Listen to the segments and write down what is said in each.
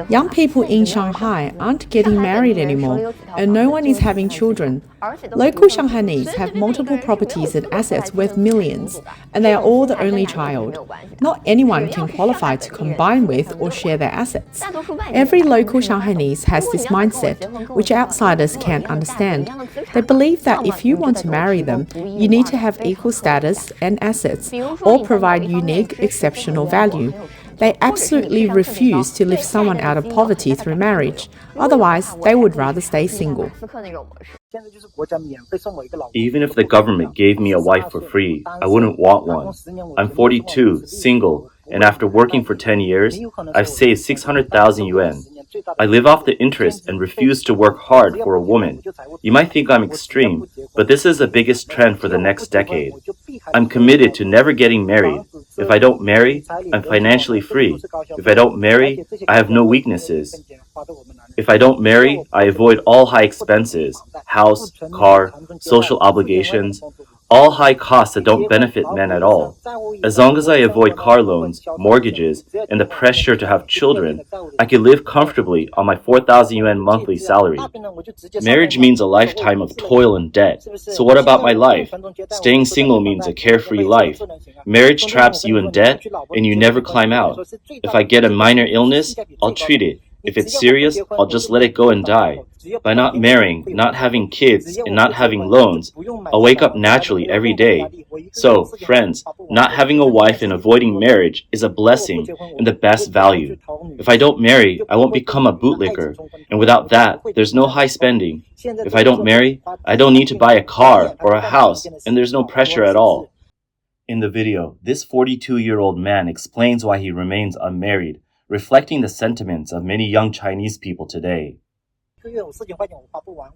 Young people in Shanghai aren't getting married anymore, and no one is having children. Local Shanghainese have multiple properties and assets worth millions, and they are all the only child. Not anyone can qualify to combine with or share their assets. Every local Shanghainese has this mindset, which outsiders can't understand. They believe that if you want to marry them, you need to have equal status and assets, or provide unique, exceptional value. They absolutely refuse to lift someone out of poverty through marriage. Otherwise, they would rather stay single. Even if the government gave me a wife for free, I wouldn't want one. I'm 42, single, and after working for 10 years, I've saved 600,000 yuan. I live off the interest and refuse to work hard for a woman. You might think I'm extreme, but this is the biggest trend for the next decade. I'm committed to never getting married. If I don't marry, I'm financially free. If I don't marry, I have no weaknesses. If I don't marry, I avoid all high expenses, house, car, social obligations, all high costs that don't benefit men at all. As long as I avoid car loans, mortgages, and the pressure to have children, I can live comfortably on my 4,000 yuan monthly salary. Marriage means a lifetime of toil and debt. So what about my life? Staying single means a carefree life. Marriage traps you in debt, and you never climb out. If I get a minor illness, I'll treat it. If it's serious, I'll just let it go and die. By not marrying, not having kids, and not having loans, I'll wake up naturally every day. So, friends, not having a wife and avoiding marriage is a blessing and the best value. If I don't marry, I won't become a bootlicker, and without that, there's no high spending. If I don't marry, I don't need to buy a car or a house, and there's no pressure at all. In the video, this 42-year-old man explains why he remains unmarried, reflecting the sentiments of many young Chinese people today.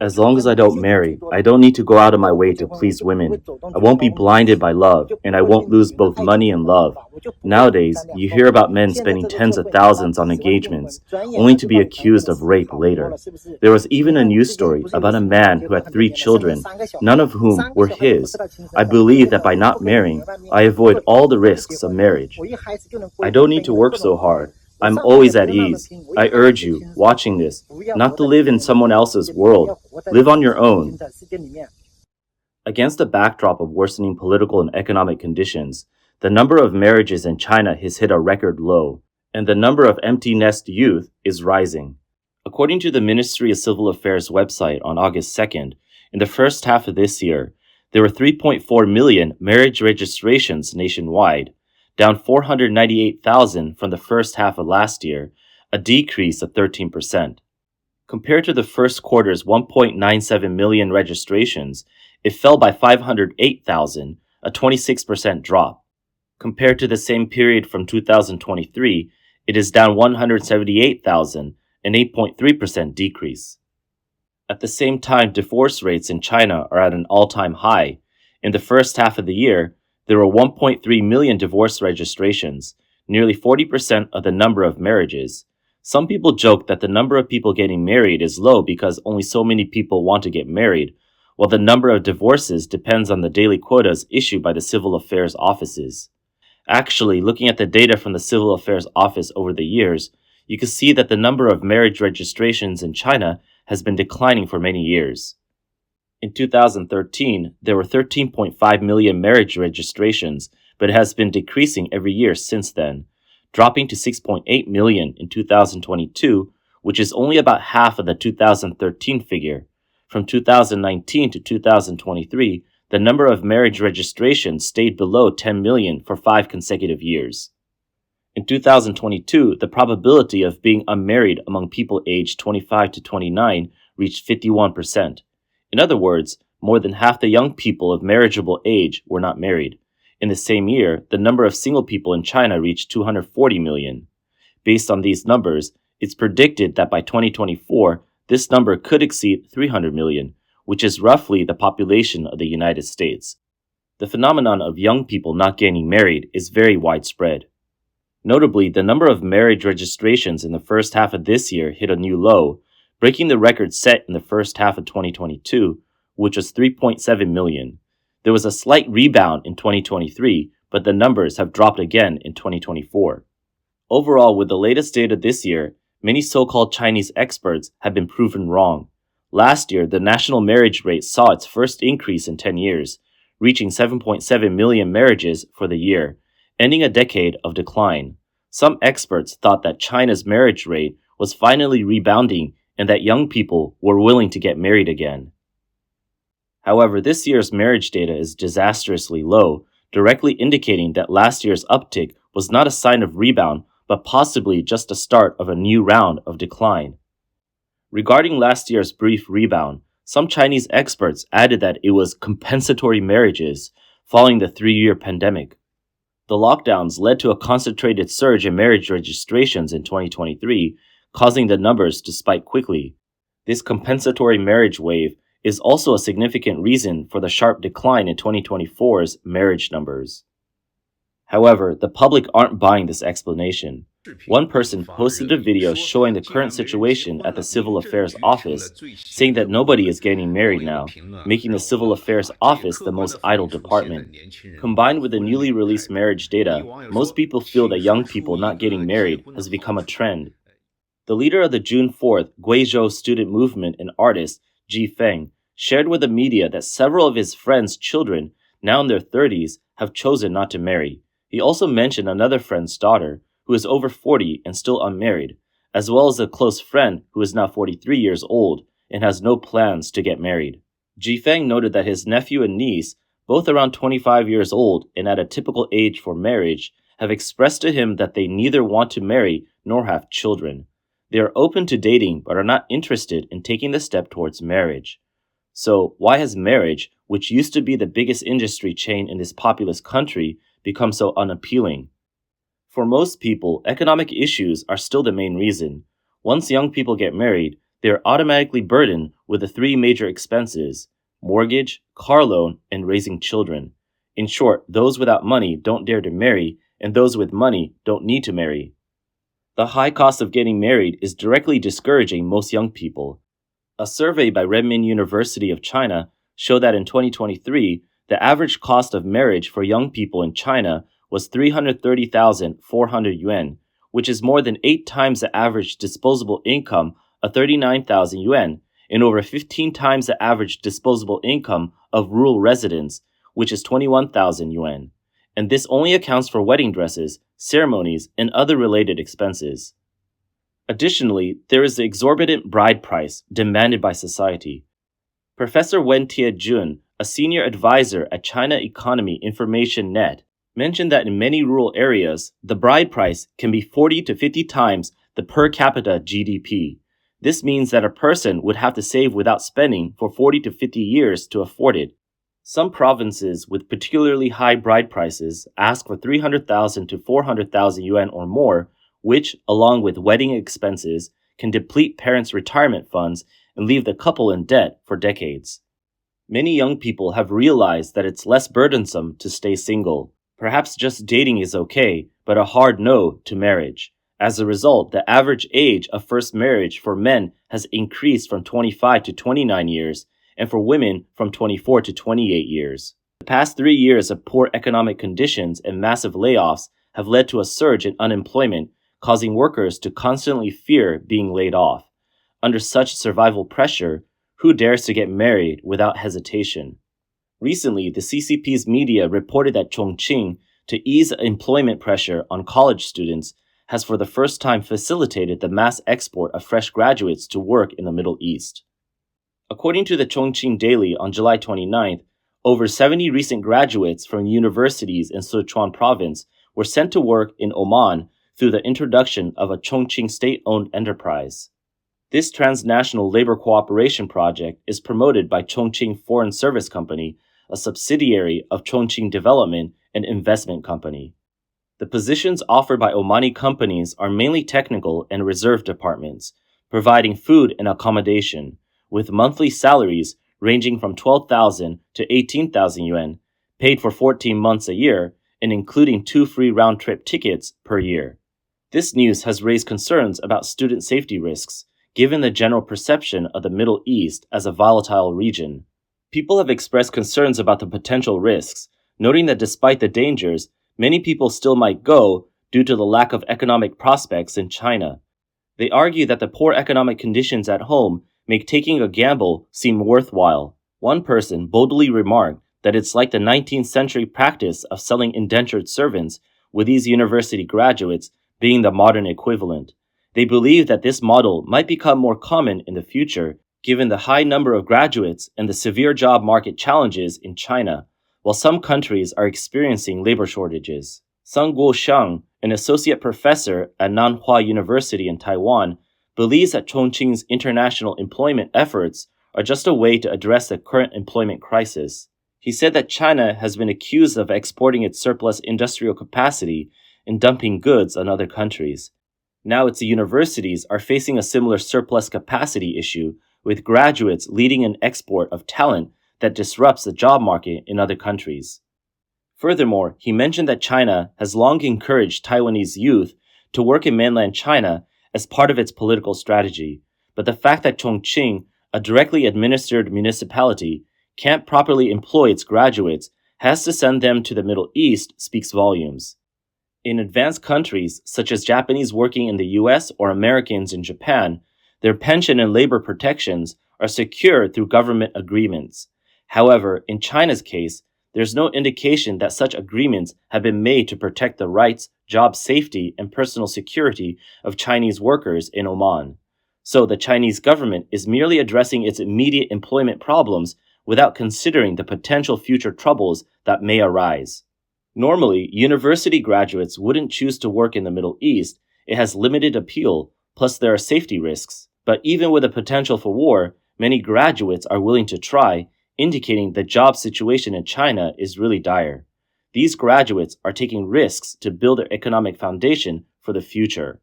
As long as I don't marry, I don't need to go out of my way to please women. I won't be blinded by love, and I won't lose both money and love. Nowadays, you hear about men spending tens of thousands on engagements, only to be accused of rape later. There was even a news story about a man who had 3 children, none of whom were his. I believe that by not marrying, I avoid all the risks of marriage. I don't need to work so hard. I'm always at ease. I urge you, watching this, not to live in someone else's world. Live on your own. Against the backdrop of worsening political and economic conditions, the number of marriages in China has hit a record low, and the number of empty nest youth is rising. According to the Ministry of Civil Affairs website on August 2nd, in the first half of this year, there were 3.4 million marriage registrations nationwide, down 498,000 from the first half of last year, a decrease of 13%. Compared to the first quarter's 1.97 million registrations, it fell by 508,000, a 26% drop. Compared to the same period from 2023, it is down 178,000, an 8.3% decrease. At the same time, divorce rates in China are at an all-time high. In the first half of the year, there were 1.3 million divorce registrations, nearly 40% of the number of marriages. Some people joke that the number of people getting married is low because only so many people want to get married, while the number of divorces depends on the daily quotas issued by the Civil Affairs offices. Actually, looking at the data from the Civil Affairs Office over the years, you can see that the number of marriage registrations in China has been declining for many years. In 2013, there were 13.5 million marriage registrations, but it has been decreasing every year since then, dropping to 6.8 million in 2022, which is only about half of the 2013 figure. From 2019 to 2023, the number of marriage registrations stayed below 10 million for 5 consecutive years. In 2022, the probability of being unmarried among people aged 25 to 29 reached 51%. In other words, more than half the young people of marriageable age were not married. In the same year, the number of single people in China reached 240 million. Based on these numbers, it's predicted that by 2024, this number could exceed 300 million, which is roughly the population of the United States. The phenomenon of young people not getting married is very widespread. Notably, the number of marriage registrations in the first half of this year hit a new low, breaking the record set in the first half of 2022, which was 3.7 million. There was a slight rebound in 2023, but the numbers have dropped again in 2024. Overall, with the latest data this year, many so-called Chinese experts have been proven wrong. Last year, the national marriage rate saw its first increase in 10 years, reaching 7.7 million marriages for the year, ending a decade of decline. Some experts thought that China's marriage rate was finally rebounding and that young people were willing to get married again. However, this year's marriage data is disastrously low, directly indicating that last year's uptick was not a sign of rebound, but possibly just the start of a new round of decline. Regarding last year's brief rebound, some Chinese experts added that it was compensatory marriages following the 3-year pandemic. The lockdowns led to a concentrated surge in marriage registrations in 2023, causing the numbers to spike quickly. This compensatory marriage wave is also a significant reason for the sharp decline in 2024's marriage numbers. However, the public aren't buying this explanation. One person posted a video showing the current situation at the Civil Affairs Office, saying that nobody is getting married now, making the Civil Affairs Office the most idle department. Combined with the newly released marriage data, most people feel that young people not getting married has become a trend. The leader of the June 4th Guizhou student movement and artist, Ji Feng, shared with the media that several of his friends' children, now in their 30s, have chosen not to marry. He also mentioned another friend's daughter, who is over 40 and still unmarried, as well as a close friend who is now 43 years old and has no plans to get married. Ji Feng noted that his nephew and niece, both around 25 years old and at a typical age for marriage, have expressed to him that they neither want to marry nor have children. They are open to dating but are not interested in taking the step towards marriage. So, why has marriage, which used to be the biggest industry chain in this populous country, become so unappealing? For most people, economic issues are still the main reason. Once young people get married, they are automatically burdened with the 3 major expenses: mortgage, car loan, and raising children. In short, those without money don't dare to marry, and those with money don't need to marry. The high cost of getting married is directly discouraging most young people. A survey by Renmin University of China showed that in 2023, the average cost of marriage for young people in China was 330,400 yuan, which is more than 8 times the average disposable income of 39,000 yuan and over 15 times the average disposable income of rural residents, which is 21,000 yuan. And this only accounts for wedding dresses, ceremonies, and other related expenses. Additionally, there is the exorbitant bride price demanded by society. Professor Wen Tie-jun, a senior advisor at China Economy Information Net, mentioned that in many rural areas, the bride price can be 40 to 50 times the per capita GDP. This means that a person would have to save without spending for 40 to 50 years to afford it. Some provinces with particularly high bride prices ask for 300,000 to 400,000 yuan or more, which, along with wedding expenses, can deplete parents' retirement funds and leave the couple in debt for decades. Many young people have realized that it's less burdensome to stay single. Perhaps just dating is okay, but a hard no to marriage. As a result, the average age of first marriage for men has increased from 25 to 29 years, and for women from 24 to 28 years. The past 3 years of poor economic conditions and massive layoffs have led to a surge in unemployment, causing workers to constantly fear being laid off. Under such survival pressure, who dares to get married without hesitation? Recently, the CCP's media reported that Chongqing, to ease employment pressure on college students, has for the first time facilitated the mass export of fresh graduates to work in the Middle East. According to the Chongqing Daily on July 29th, over 70 recent graduates from universities in Sichuan province were sent to work in Oman through the introduction of a Chongqing state-owned enterprise. This transnational labor cooperation project is promoted by Chongqing Foreign Service Company, a subsidiary of Chongqing Development and Investment Company. The positions offered by Omani companies are mainly technical and reserve departments, providing food and accommodation, with monthly salaries ranging from 12,000 to 18,000 yuan, paid for 14 months a year, and including 2 free round-trip tickets per year. This news has raised concerns about student safety risks, given the general perception of the Middle East as a volatile region. People have expressed concerns about the potential risks, noting that despite the dangers, many people still might go due to the lack of economic prospects in China. They argue that the poor economic conditions at home make taking a gamble seem worthwhile. One person boldly remarked that it's like the 19th century practice of selling indentured servants, with these university graduates being the modern equivalent. They believe that this model might become more common in the future, given the high number of graduates and the severe job market challenges in China, while some countries are experiencing labor shortages. Sung Guosheng, an associate professor at Nanhua University in Taiwan, believes that Chongqing's international employment efforts are just a way to address the current employment crisis. He said that China has been accused of exporting its surplus industrial capacity and dumping goods on other countries. Now its universities are facing a similar surplus capacity issue, with graduates leading an export of talent that disrupts the job market in other countries. Furthermore, he mentioned that China has long encouraged Taiwanese youth to work in mainland China as part of its political strategy, but the fact that Chongqing, a directly administered municipality, can't properly employ its graduates has to send them to the Middle East speaks volumes. In advanced countries, such as Japanese working in the US or Americans in Japan, their pension and labor protections are secured through government agreements. However, in China's case, there's no indication that such agreements have been made to protect the rights, job safety, and personal security of Chinese workers in Oman. So the Chinese government is merely addressing its immediate employment problems without considering the potential future troubles that may arise. Normally, university graduates wouldn't choose to work in the Middle East. It has limited appeal, plus there are safety risks. But even with the potential for war, many graduates are willing to try, indicating the job situation in China is really dire. These graduates are taking risks to build their economic foundation for the future.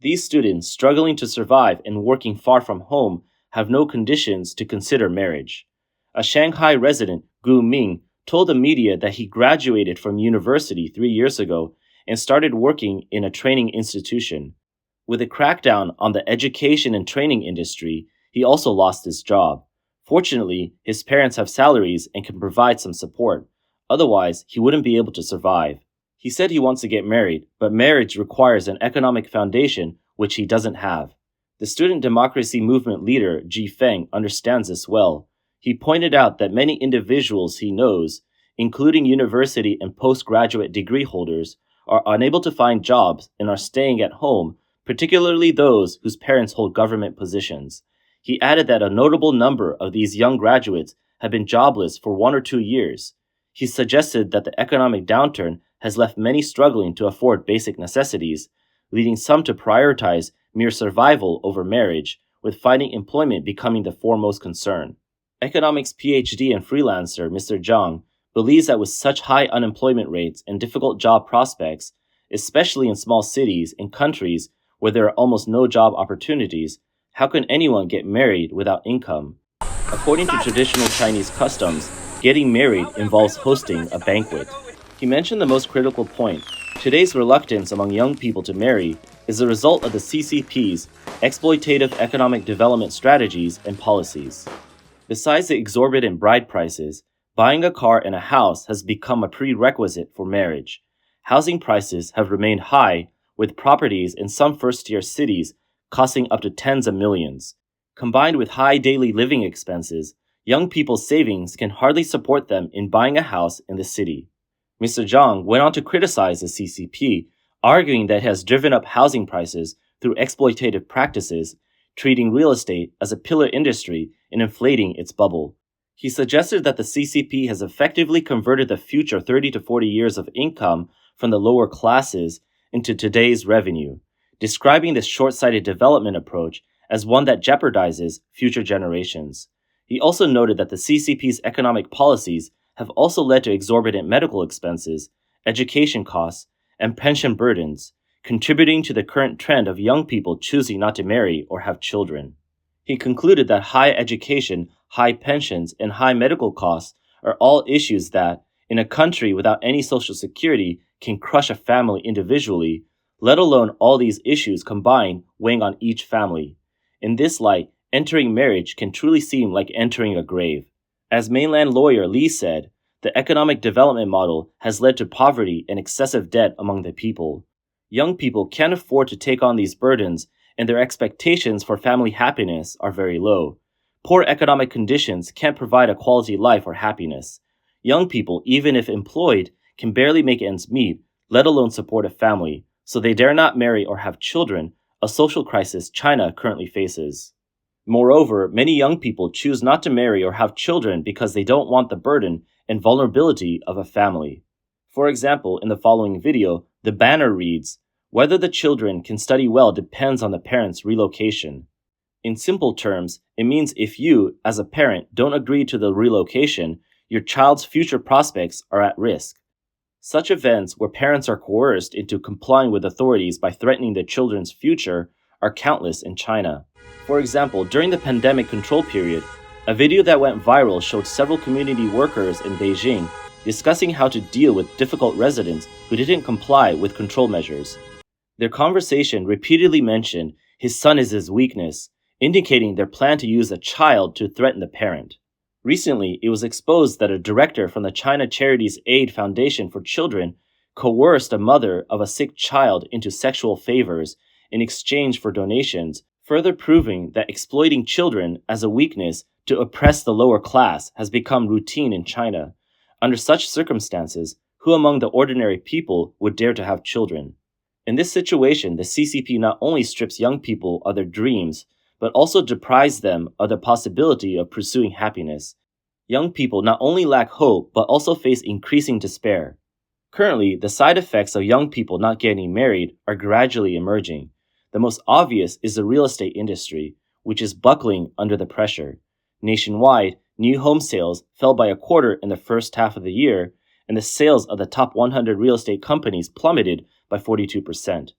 These students struggling to survive and working far from home have no conditions to consider marriage. A Shanghai resident, Gu Ming, told the media that he graduated from university 3 years ago and started working in a training institution. With a crackdown on the education and training industry, he also lost his job. Fortunately, his parents have salaries and can provide some support. Otherwise, he wouldn't be able to survive. He said he wants to get married, but marriage requires an economic foundation which he doesn't have. The student democracy movement leader, Ji Feng, understands this well. He pointed out that many individuals he knows, including university and postgraduate degree holders, are unable to find jobs and are staying at home, particularly those whose parents hold government positions. He added that a notable number of these young graduates have been jobless for 1 or 2 years. He suggested that the economic downturn has left many struggling to afford basic necessities, leading some to prioritize mere survival over marriage, with finding employment becoming the foremost concern. Economics PhD and freelancer Mr. Zhang believes that with such high unemployment rates and difficult job prospects, especially in small cities and countries where there are almost no job opportunities, how can anyone get married without income? According to traditional Chinese customs, getting married involves hosting a banquet. He mentioned the most critical point. Today's reluctance among young people to marry is the result of the CCP's exploitative economic development strategies and policies. Besides the exorbitant bride prices, buying a car and a house has become a prerequisite for marriage. Housing prices have remained high, with properties in some first-tier cities costing up to tens of millions. Combined with high daily living expenses, young people's savings can hardly support them in buying a house in the city. Mr. Zhang went on to criticize the CCP, arguing that it has driven up housing prices through exploitative practices, treating real estate as a pillar industry and inflating its bubble. He suggested that the CCP has effectively converted the future 30 to 40 years of income from the lower classes into today's revenue, describing this short-sighted development approach as one that jeopardizes future generations. He also noted that the CCP's economic policies have also led to exorbitant medical expenses, education costs, and pension burdens, contributing to the current trend of young people choosing not to marry or have children. He concluded that high education, high pensions, and high medical costs are all issues that, in a country without any social security, can crush a family individually, let alone all these issues combined weighing on each family. In this light, entering marriage can truly seem like entering a grave. As mainland lawyer Li said, the economic development model has led to poverty and excessive debt among the people. Young people can't afford to take on these burdens, and their expectations for family happiness are very low. Poor economic conditions can't provide a quality life or happiness. Young people, even if employed, can barely make ends meet, let alone support a family, so they dare not marry or have children, a social crisis China currently faces. Moreover, many young people choose not to marry or have children because they don't want the burden and vulnerability of a family. For example, in the following video, the banner reads, "Whether the children can study well depends on the parents' relocation." In simple terms, it means if you, as a parent, don't agree to the relocation, your child's future prospects are at risk. Such events where parents are coerced into complying with authorities by threatening their children's future are countless in China. For example, during the pandemic control period, a video that went viral showed several community workers in Beijing discussing how to deal with difficult residents who didn't comply with control measures. Their conversation repeatedly mentioned his son is his weakness, indicating their plan to use a child to threaten the parent. Recently, it was exposed that a director from the China Charities Aid Foundation for Children coerced a mother of a sick child into sexual favors in exchange for donations, further proving that exploiting children as a weakness to oppress the lower class has become routine in China. Under such circumstances, who among the ordinary people would dare to have children? In this situation, the CCP not only strips young people of their dreams, but also deprives them of the possibility of pursuing happiness. Young people not only lack hope, but also face increasing despair. Currently, the side effects of young people not getting married are gradually emerging. The most obvious is the real estate industry, which is buckling under the pressure. Nationwide, new home sales fell by a quarter in the first half of the year, and the sales of the top 100 real estate companies plummeted by 42%.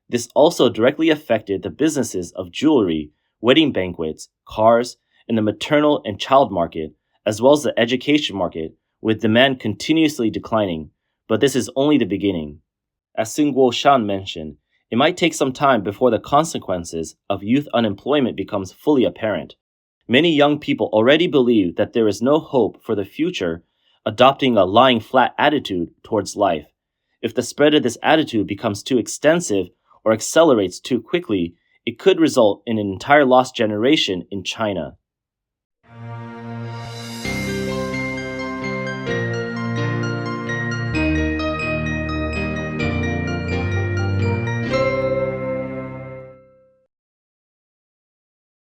This also directly affected the businesses of jewelry, wedding banquets, cars, and the maternal and child market, as well as the education market, with demand continuously declining. But this is only the beginning. As Sun Guoshan mentioned, it might take some time before the consequences of youth unemployment becomes fully apparent. Many young people already believe that there is no hope for the future, adopting a lying flat attitude towards life. If the spread of this attitude becomes too extensive or accelerates too quickly, it could result in an entire lost generation in China.